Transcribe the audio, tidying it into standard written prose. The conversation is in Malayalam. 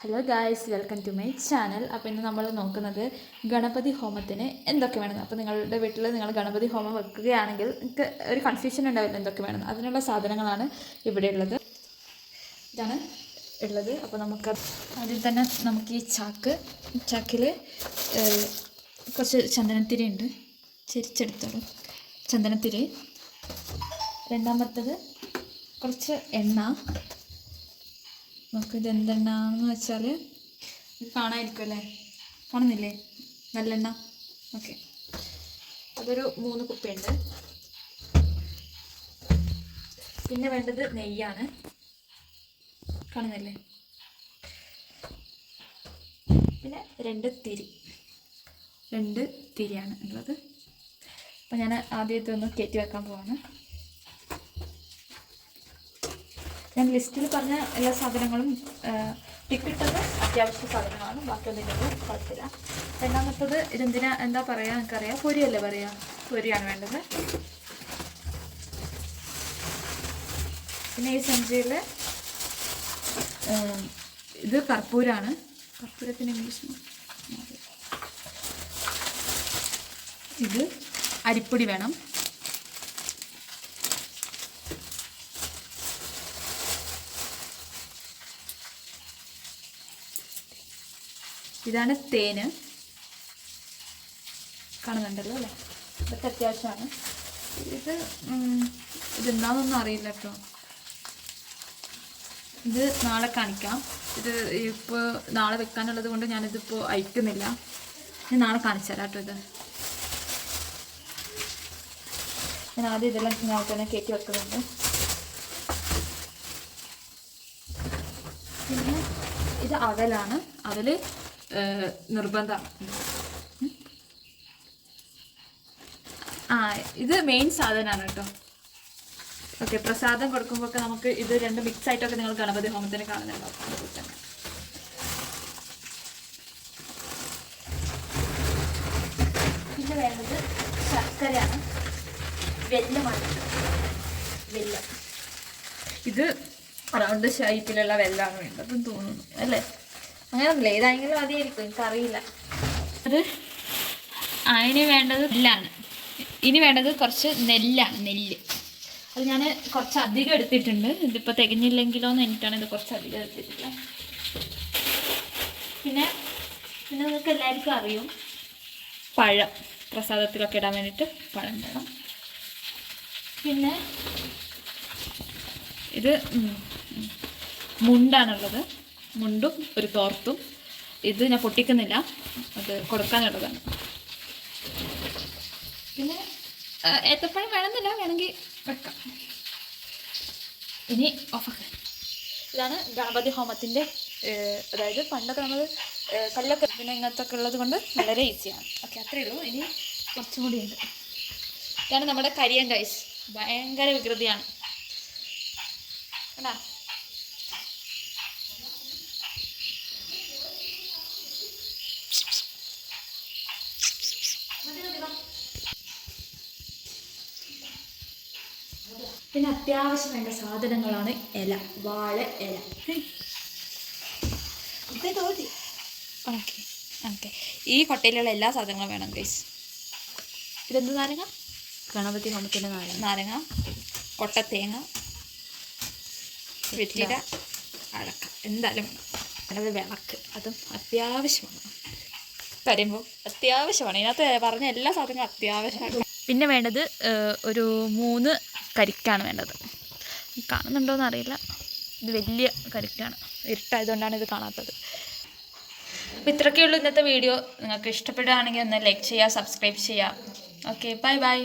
Hello guys, welcome to my channel. അപ്പോൾ ഇന്ന് നമ്മൾ നോക്കുന്നത് ഗണപതി ഹോമത്തിന് എന്തൊക്കെ വേണമെന്ന്. അപ്പോൾ നിങ്ങളുടെ വീട്ടിൽ നിങ്ങൾ ഗണപതി ഹോമം വെക്കുകയാണെങ്കിൽ നിങ്ങൾക്ക് ഒരു കൺഫ്യൂഷൻ ഉണ്ടാവില്ല എന്തൊക്കെ വേണമെന്ന്. അതിനുള്ള സാധനങ്ങളാണ് ഇവിടെ ഉള്ളത്. ഇതാണ് ഉള്ളത്. അപ്പോൾ നമുക്ക് ആദ്യം തന്നെ നമുക്ക് ഈ ചാക്കിൽ കുറച്ച് ചന്ദനത്തിരി ഉണ്ട്. ചെരിച്ചെടുത്തോളൂ ചന്ദനത്തിരി. രണ്ടാമത്തത് കുറച്ച് എണ്ണ. നമുക്കിത് എന്തെണ്ണാന്ന് വെച്ചാൽ ഇത് കാണാമായിരിക്കും അല്ലേ? കാണുന്നില്ലേ? നല്ലെണ്ണ. ഓക്കെ, അതൊരു 3 കുപ്പിയുണ്ട്. പിന്നെ വേണ്ടത് നെയ്യാണ്. കാണുന്നില്ലേ? പിന്നെ 2 തിരിയാണ് ഉള്ളത്. അപ്പം ഞാൻ ആദ്യത്തെ ഒന്ന് കയറ്റി വെക്കാൻ പോവാണ്. ഞാൻ ലിസ്റ്റിൽ പറഞ്ഞ എല്ലാ സാധനങ്ങളും ടിക്കിട്ടത് അത്യാവശ്യ സാധനങ്ങളാണ്. ബാക്കിയൊന്നും കുഴപ്പമില്ല. രണ്ടാമത്തത് എന്താ പറയുക എനിക്കറിയാം, പൊരിയല്ലേ പറയുക, പൊരിയാണ് വേണ്ടത്. പിന്നെ ഈ സഞ്ചിയിൽ ഇത് കർപ്പൂരാണ്. കർപ്പൂരത്തിന് ഇംഗ്ലീഷ് ഇത് അരിപ്പൊടി വേണം. ഇതാണ് തേന്. കാണുന്നുണ്ടല്ലോ അല്ലേ? ഇതൊക്കെ അത്യാവശ്യമാണ്. ഇതെന്താണെന്നൊന്നും അറിയില്ല കേട്ടോ. ഇത് നാളെ കാണിക്കാം. ഇത് ഇപ്പോൾ നാളെ വെക്കാനുള്ളത് കൊണ്ട് ഞാനിതിപ്പോൾ അയക്കുന്നില്ല. ഞാൻ നാളെ കാണിച്ചു തരാം കേട്ടോ. ഞാൻ ആദ്യം ഇതെല്ലാം നാളെ തന്നെ കയറ്റി വെക്കുന്നുണ്ട്. പിന്നെ ഇത് അവലാണ്. അവൽ നിർബന്ധമാണ്. ഇത് മെയിൻ സാധനമാണ് കേട്ടോ. ഓക്കെ, പ്രസാദം കൊടുക്കുമ്പോഴൊക്കെ നമുക്ക് ഇത് രണ്ട് മിക്സ് ആയിട്ടൊക്കെ നിങ്ങൾ ഗണപതി ഹോമത്തിന് കാണുന്നുണ്ടാവും. അതുപോലെ തന്നെ പിന്നെ വേണ്ടത് ശർക്കരയാണ്. വെല്ലമാണ്. വെല്ലം ഇത് റൗണ്ട് ഷേപ്പിലുള്ള വെല്ലമാണ് വേണ്ടതെന്ന് തോന്നുന്നു അല്ലേ? അങ്ങനെയൊന്നുമില്ല, ഏതായെങ്കിലും മതിയായിരിക്കും, എനിക്കറിയില്ല. അത് അതിന് വേണ്ടത് നെല്ലാണ്. ഇനി വേണ്ടത് കുറച്ച് നെല്ലാണ്. നെല്ല് അത് ഞാൻ കുറച്ച് അധികം എടുത്തിട്ടുണ്ട്. ഇതിപ്പോൾ തികഞ്ഞില്ലെങ്കിലോ എന്ന് എനിക്കാണ് ഇത് കുറച്ച് അധികം എടുത്തിട്ടില്ല. പിന്നെ നിങ്ങൾക്ക് എല്ലാവർക്കും അറിയും, പഴം പ്രസാദത്തിലൊക്കെ ഇടാൻ വേണ്ടിയിട്ട് പഴം വേണം. പിന്നെ ഇത് മുണ്ടാണുള്ളത്. മുണ്ടും ഒരു തോർത്തും. ഇത് ഞാൻ പൊട്ടിക്കുന്നില്ല, അത് കൊടുക്കാനുള്ളതാണ്. പിന്നെ ഏത്തപ്പഴം വേണമെന്നില്ല, വേണമെങ്കിൽ വെക്കാം. ഇനി ഓഫാക്കാം. ഇതാണ് ഗണപതി ഹോമത്തിൻ്റെ. അതായത് പണ്ടൊക്കെ നമ്മൾ കല്ലൊക്കെ പിന്നെ ഇങ്ങനത്തെ ഒക്കെ ഉള്ളത് കൊണ്ട് വളരെ ഈസിയാണ്. ഓക്കെ, അത്രയേ ഉള്ളൂ. ഇനി കുറച്ചും കൂടി ഉണ്ട്. ഇതാണ് നമ്മുടെ കരിയൻ ഗൈസ്. ഭയങ്കര വികൃതിയാണ് കണ്ടാ. പിന്നെ അത്യാവശ്യം വേണ്ട സാധനങ്ങളാണ് ഇല, വാഴ ഇല. ഓക്കെ ഓക്കെ, ഈ കൊട്ടയിലുള്ള എല്ലാ സാധനങ്ങളും വേണം ഗൈസ്. ഇതെന്ത് നാരങ്ങ? ഗണപതി ഹോമത്തിൻ്റെ നാരങ്ങ, കൊട്ടത്തേങ്ങ, വെറ്റില, അടക്ക, എന്തായാലും വേണം. അത് വിളക്ക്, അതും അത്യാവശ്യമാണ്. വരുമ്പോൾ അത്യാവശ്യമാണ്. ഇതിനകത്ത് പറഞ്ഞ എല്ലാ സാധനങ്ങളും അത്യാവശ്യമാണ്. പിന്നെ വേണ്ടത് ഒരു 3 കരിക്കാണ് വേണ്ടത്. കാണുന്നുണ്ടോയെന്ന് അറിയില്ല. ഇത് വലിയ കരിക്കാണ്. ഇരുട്ടായതുകൊണ്ടാണ് ഇത് കാണാത്തത്. അപ്പോൾ ഇത്രയൊക്കെയുള്ളൂ ഇന്നത്തെ വീഡിയോ. നിങ്ങൾക്ക് ഇഷ്ടപ്പെടുകയാണെങ്കിൽ ഒന്ന് ലൈക്ക് ചെയ്യുക, സബ്സ്ക്രൈബ് ചെയ്യുക. Okay, bye bye.